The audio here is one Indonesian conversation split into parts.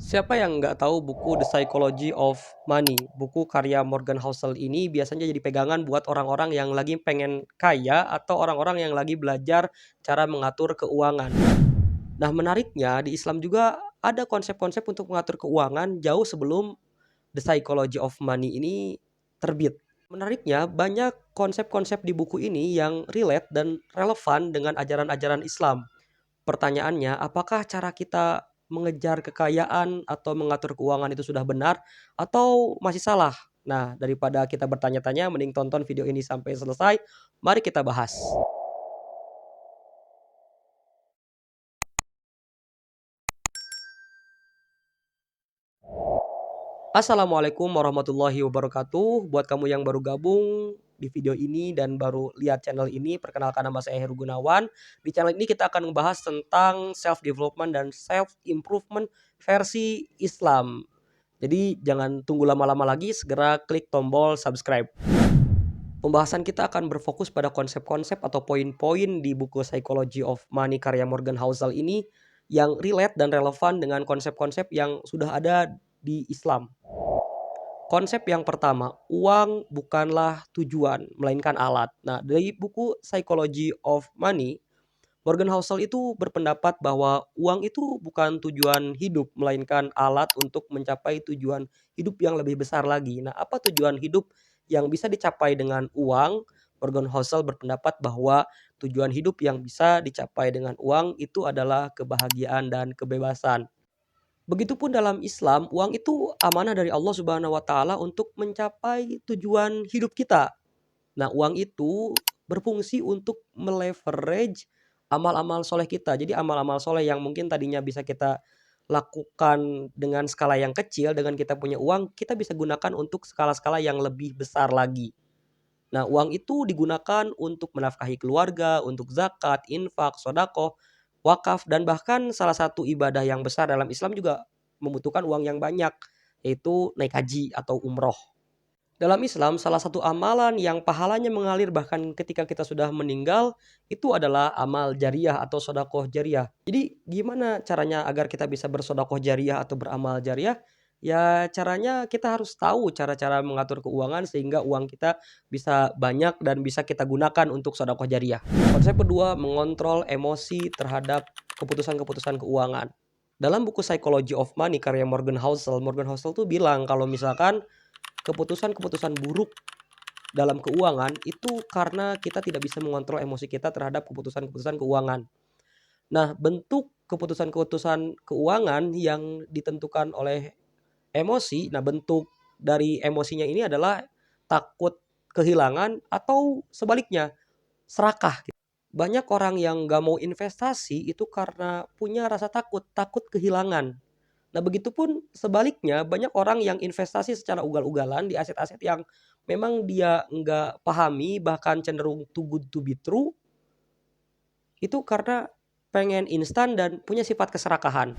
Siapa yang nggak tahu buku The Psychology of Money? Buku karya Morgan Housel ini biasanya jadi pegangan buat orang-orang yang lagi pengen kaya atau orang-orang yang lagi belajar cara mengatur keuangan. Nah, menariknya di Islam juga ada konsep-konsep untuk mengatur keuangan jauh sebelum The Psychology of Money ini terbit. Menariknya, banyak konsep-konsep di buku ini yang relate dan relevan dengan ajaran-ajaran Islam. Pertanyaannya, apakah cara kita mengejar kekayaan atau mengatur keuangan itu sudah benar atau masih salah? Nah, daripada kita bertanya-tanya, mending tonton video ini sampai selesai. Mari kita bahas. Assalamualaikum warahmatullahi wabarakatuh. Buat kamu yang baru gabung di video ini dan baru lihat channel ini, perkenalkan nama saya Heru Gunawan. Di channel ini kita akan membahas tentang self development dan self improvement versi Islam. Jadi jangan tunggu lama-lama lagi, segera klik tombol subscribe. Pembahasan kita akan berfokus pada konsep-konsep atau poin-poin di buku Psychology of Money karya Morgan Housel ini yang relate dan relevan dengan konsep-konsep yang sudah ada di Islam. Konsep yang pertama, uang bukanlah tujuan, melainkan alat. Nah, dari buku Psychology of Money, Morgan Housel itu berpendapat bahwa uang itu bukan tujuan hidup, melainkan alat untuk mencapai tujuan hidup yang lebih besar lagi. Nah, apa tujuan hidup yang bisa dicapai dengan uang? Morgan Housel berpendapat bahwa tujuan hidup yang bisa dicapai dengan uang itu adalah kebahagiaan dan kebebasan. Begitupun dalam Islam, uang itu amanah dari Allah Subhanahu wa taala untuk mencapai tujuan hidup kita. Nah, uang itu berfungsi untuk meleverage amal-amal soleh kita. Jadi amal-amal soleh yang mungkin tadinya bisa kita lakukan dengan skala yang kecil, dengan kita punya uang, kita bisa gunakan untuk skala-skala yang lebih besar lagi. Nah, uang itu digunakan untuk menafkahi keluarga, untuk zakat, infak, sodakoh, wakaf, dan bahkan salah satu ibadah yang besar dalam Islam juga membutuhkan uang yang banyak, yaitu naik haji atau umroh. Dalam Islam, salah satu amalan yang pahalanya mengalir bahkan ketika kita sudah meninggal, itu adalah amal jariah atau sodakoh jariah. Jadi gimana caranya agar kita bisa bersodakoh jariah atau beramal jariah? Ya caranya kita harus tahu cara-cara mengatur keuangan sehingga uang kita bisa banyak dan bisa kita gunakan untuk sodakoh jariah. Konsep kedua, mengontrol emosi terhadap keputusan-keputusan keuangan. Dalam buku Psychology of Money karya Morgan Housel tuh bilang kalau misalkan keputusan-keputusan buruk dalam keuangan itu karena kita tidak bisa mengontrol emosi kita terhadap keputusan-keputusan keuangan. Nah, bentuk keputusan-keputusan keuangan yang ditentukan oleh emosi, nah bentuk dari emosinya ini adalah takut kehilangan atau sebaliknya serakah. Banyak orang yang gak mau investasi itu karena punya rasa takut, takut kehilangan. Nah, begitupun sebaliknya banyak orang yang investasi secara ugal-ugalan di aset-aset yang memang dia nggak pahami bahkan cenderung too good to be true, itu karena pengen instan dan punya sifat keserakahan.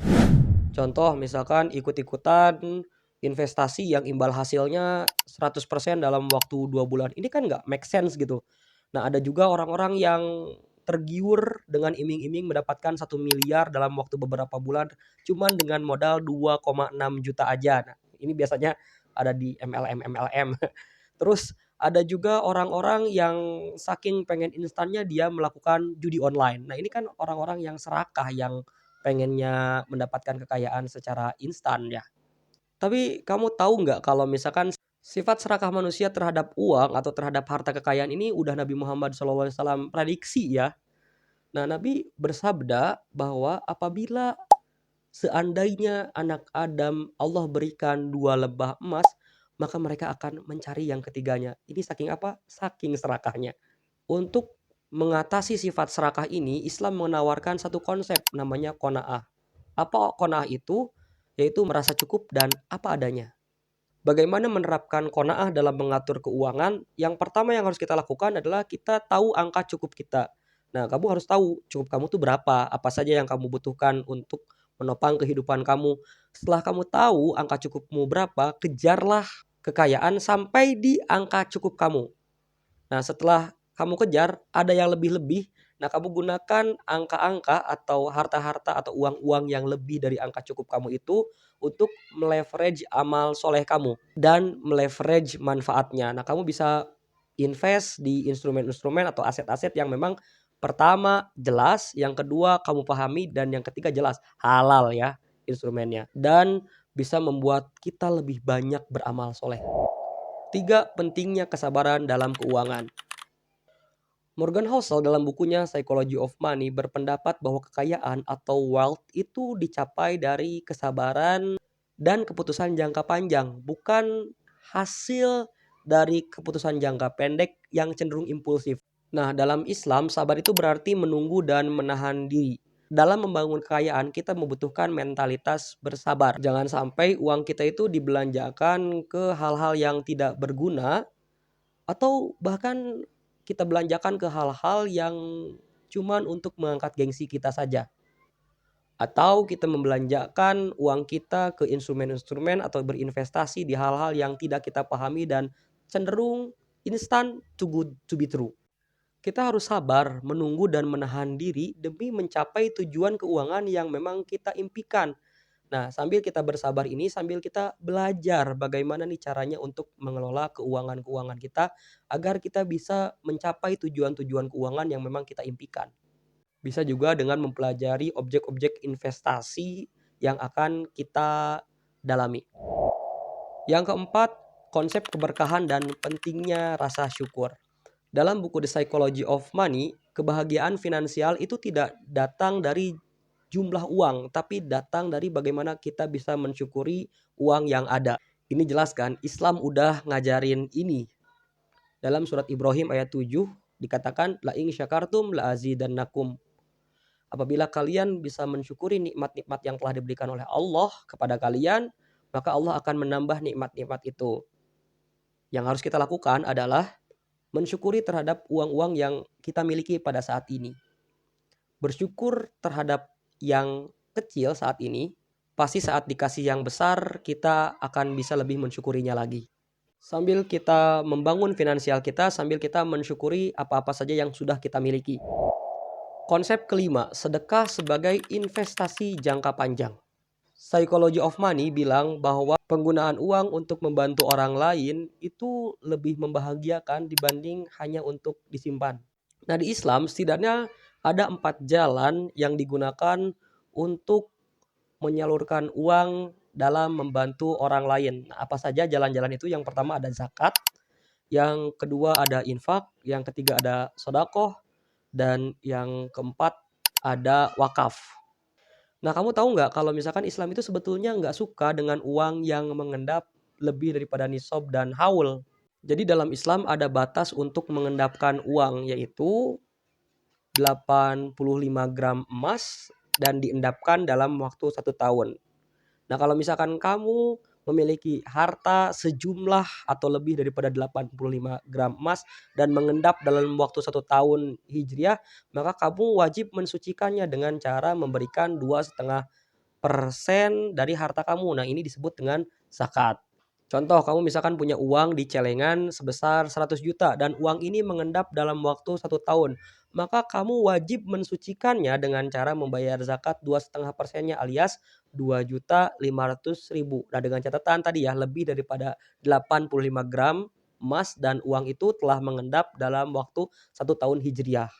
Contoh misalkan ikut-ikutan investasi yang imbal hasilnya 100% dalam waktu 2 bulan. Ini kan nggak make sense gitu. Nah, ada juga orang-orang yang tergiur dengan iming-iming mendapatkan 1 miliar dalam waktu beberapa bulan cuman dengan modal 2,6 juta aja. Nah, ini biasanya ada di MLM. Terus ada juga orang-orang yang saking pengen instannya dia melakukan judi online. Nah, ini kan orang-orang yang serakah yang pengennya mendapatkan kekayaan secara instan ya. Tapi kamu tahu nggak kalau misalkan sifat serakah manusia terhadap uang atau terhadap harta kekayaan ini udah Nabi Muhammad SAW prediksi ya. Nah, Nabi bersabda bahwa apabila seandainya anak Adam Allah berikan 2 lebah emas, maka mereka akan mencari yang ketiganya. Ini saking apa? Saking serakahnya. Untuk mengatasi sifat serakah ini, Islam menawarkan satu konsep namanya qanaah. Apa qanaah itu? Yaitu merasa cukup dan apa adanya. Bagaimana menerapkan qanaah dalam mengatur keuangan? Yang pertama yang harus kita lakukan adalah kita tahu angka cukup kita. Nah, kamu harus tahu cukup kamu tuh berapa, apa saja yang kamu butuhkan untuk menopang kehidupan kamu. Setelah kamu tahu angka cukupmu berapa, kejarlah kekayaan sampai di angka cukup kamu. Nah, setelah kamu kejar, ada yang lebih-lebih. Nah, kamu gunakan angka-angka atau harta-harta atau uang-uang yang lebih dari angka cukup kamu itu untuk meleverage amal soleh kamu dan meleverage manfaatnya. Nah, kamu bisa invest di instrumen-instrumen atau aset-aset yang memang pertama jelas, yang kedua kamu pahami, dan yang ketiga jelas halal ya instrumennya. Dan bisa membuat kita lebih banyak beramal soleh. 3. Pentingnya kesabaran dalam keuangan. Morgan Housel dalam bukunya Psychology of Money berpendapat bahwa kekayaan atau wealth itu dicapai dari kesabaran dan keputusan jangka panjang, bukan hasil dari keputusan jangka pendek yang cenderung impulsif. Nah, dalam Islam, sabar itu berarti menunggu dan menahan diri. Dalam membangun kekayaan, kita membutuhkan mentalitas bersabar. Jangan sampai uang kita itu dibelanjakan ke hal-hal yang tidak berguna, atau bahkan kita belanjakan ke hal-hal yang cuman untuk mengangkat gengsi kita saja. Atau kita membelanjakan uang kita ke instrumen-instrumen atau berinvestasi di hal-hal yang tidak kita pahami dan cenderung instan too good to be true. Kita harus sabar, menunggu dan menahan diri demi mencapai tujuan keuangan yang memang kita impikan. Nah, sambil kita bersabar ini, sambil kita belajar bagaimana nih caranya untuk mengelola keuangan-keuangan kita agar kita bisa mencapai tujuan-tujuan keuangan yang memang kita impikan. Bisa juga dengan mempelajari objek-objek investasi yang akan kita dalami. Yang keempat, konsep keberkahan dan pentingnya rasa syukur. Dalam buku The Psychology of Money, kebahagiaan finansial itu tidak datang dari jumlah uang, tapi datang dari bagaimana kita bisa mensyukuri uang yang ada. Ini jelas kan, Islam udah ngajarin ini. Dalam surat Ibrahim ayat 7 dikatakan la in syakartum la azidannakum. Apabila kalian bisa mensyukuri nikmat-nikmat yang telah diberikan oleh Allah kepada kalian, maka Allah akan menambah nikmat-nikmat itu. Yang harus kita lakukan adalah mensyukuri terhadap uang-uang yang kita miliki pada saat ini. Bersyukur terhadap yang kecil saat ini, pasti saat dikasih yang besar kita akan bisa lebih mensyukurinya lagi. Sambil kita membangun finansial kita, sambil kita mensyukuri apa-apa saja yang sudah kita miliki. Konsep kelima, sedekah sebagai investasi jangka panjang. Psychology of Money bilang bahwa penggunaan uang untuk membantu orang lain itu lebih membahagiakan dibanding hanya untuk disimpan. Nah, di Islam setidaknya ada 4 jalan yang digunakan untuk menyalurkan uang dalam membantu orang lain. Nah, apa saja jalan-jalan itu? Yang pertama ada zakat, yang kedua ada infak, yang ketiga ada sedekah, dan yang keempat ada wakaf. Nah, kamu tahu nggak kalau misalkan Islam itu sebetulnya nggak suka dengan uang yang mengendap lebih daripada nisab dan haul. Jadi dalam Islam ada batas untuk mengendapkan uang, yaitu 85 gram emas dan diendapkan dalam waktu 1 tahun. Nah, kalau misalkan kamu memiliki harta sejumlah atau lebih daripada 85 gram emas dan mengendap dalam waktu 1 tahun Hijriah, maka kamu wajib mensucikannya dengan cara memberikan 2,5% dari harta kamu. Nah, ini disebut dengan zakat. Contoh, kamu misalkan punya uang di celengan sebesar 100 juta dan uang ini mengendap dalam waktu 1 tahun. Maka kamu wajib mensucikannya dengan cara membayar zakat 2,5%-nya alias 2.500.000. Nah, dengan catatan tadi ya, lebih daripada 85 gram emas dan uang itu telah mengendap dalam waktu 1 tahun Hijriah.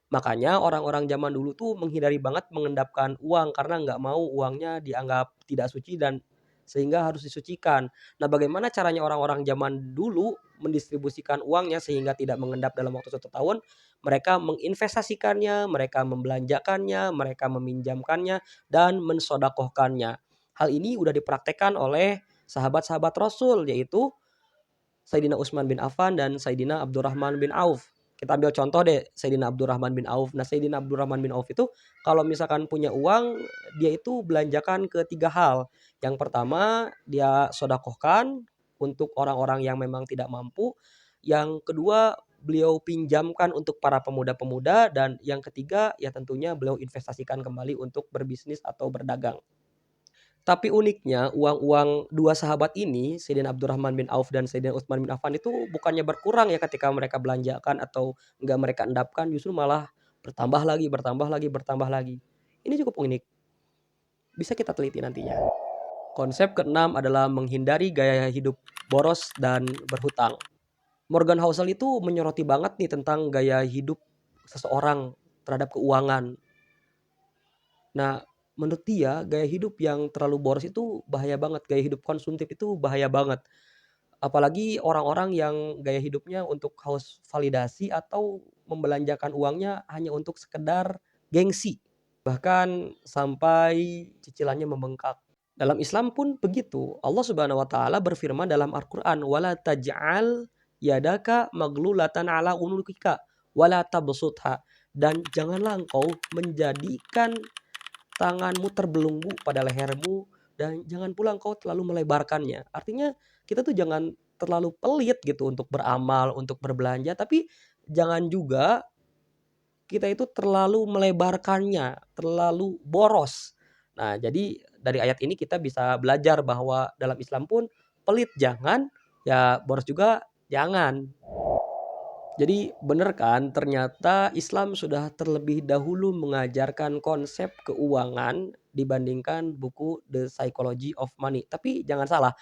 Makanya orang-orang zaman dulu tuh menghindari banget mengendapkan uang karena nggak mau uangnya dianggap tidak suci dan sehingga harus disucikan. Nah, bagaimana caranya orang-orang zaman dulu mendistribusikan uangnya sehingga tidak mengendap dalam waktu 1 tahun? Mereka menginvestasikannya, mereka membelanjakannya, mereka meminjamkannya, dan mensodakohkannya. Hal ini udah dipraktekkan oleh sahabat-sahabat Rasul, yaitu Sayyidina Utsman bin Affan dan Sayyidina Abdurrahman bin Auf. Kita ambil contoh deh Sayyidina Abdurrahman bin Auf. Nah, Sayyidina Abdurrahman bin Auf itu kalau misalkan punya uang, dia itu belanjakan ke 3 hal. Yang pertama, dia sodakohkan untuk orang-orang yang memang tidak mampu. Yang kedua, beliau pinjamkan untuk para pemuda-pemuda. Dan yang ketiga, ya tentunya beliau investasikan kembali untuk berbisnis atau berdagang. Tapi uniknya uang-uang dua sahabat ini, Sayyidina Abdurrahman bin Auf dan Sayyidina Utsman bin Affan itu bukannya berkurang ya ketika mereka belanjakan atau enggak mereka endapkan, justru malah bertambah lagi, bertambah lagi, bertambah lagi. Ini cukup unik, bisa kita teliti nantinya. Konsep keenam adalah menghindari gaya hidup boros dan berhutang. Morgan Housel itu menyoroti banget nih tentang gaya hidup seseorang terhadap keuangan. Nah, menurut dia gaya hidup yang terlalu boros itu bahaya banget, gaya hidup konsumtif itu bahaya banget. Apalagi orang-orang yang gaya hidupnya untuk haus validasi atau membelanjakan uangnya hanya untuk sekedar gengsi, bahkan sampai cicilannya membengkak. Dalam Islam pun begitu. Allah Subhanahu wa taala berfirman dalam Al-Qur'an, "Wala taj'al yadaka maglulatan ala unukika wala tabsutha." Dan janganlah engkau menjadikan tanganmu terbelenggu pada lehermu dan jangan pula engkau terlalu melebarkannya. Artinya kita tuh jangan terlalu pelit gitu untuk beramal, untuk berbelanja, tapi jangan juga kita itu terlalu melebarkannya, terlalu boros. Nah, jadi dari ayat ini kita bisa belajar bahwa dalam Islam pun pelit jangan, ya boros juga jangan. Jadi bener kan ternyata Islam sudah terlebih dahulu mengajarkan konsep keuangan dibandingkan buku The Psychology of Money. Tapi jangan salah,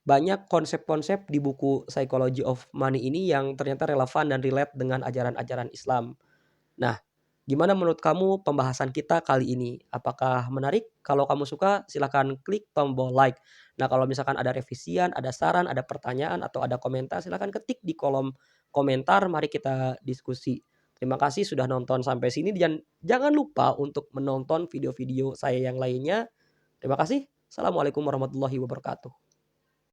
banyak konsep-konsep di buku Psychology of Money ini yang ternyata relevan dan relate dengan ajaran-ajaran Islam. Nah, gimana menurut kamu pembahasan kita kali ini? Apakah menarik? Kalau kamu suka, silahkan klik tombol like. Nah, kalau misalkan ada revisian, ada saran, ada pertanyaan, atau ada komentar, silahkan ketik di kolom komentar. Mari kita diskusi. Terima kasih sudah nonton sampai sini dan jangan lupa untuk menonton video-video saya yang lainnya. Terima kasih. Assalamualaikum warahmatullahi wabarakatuh.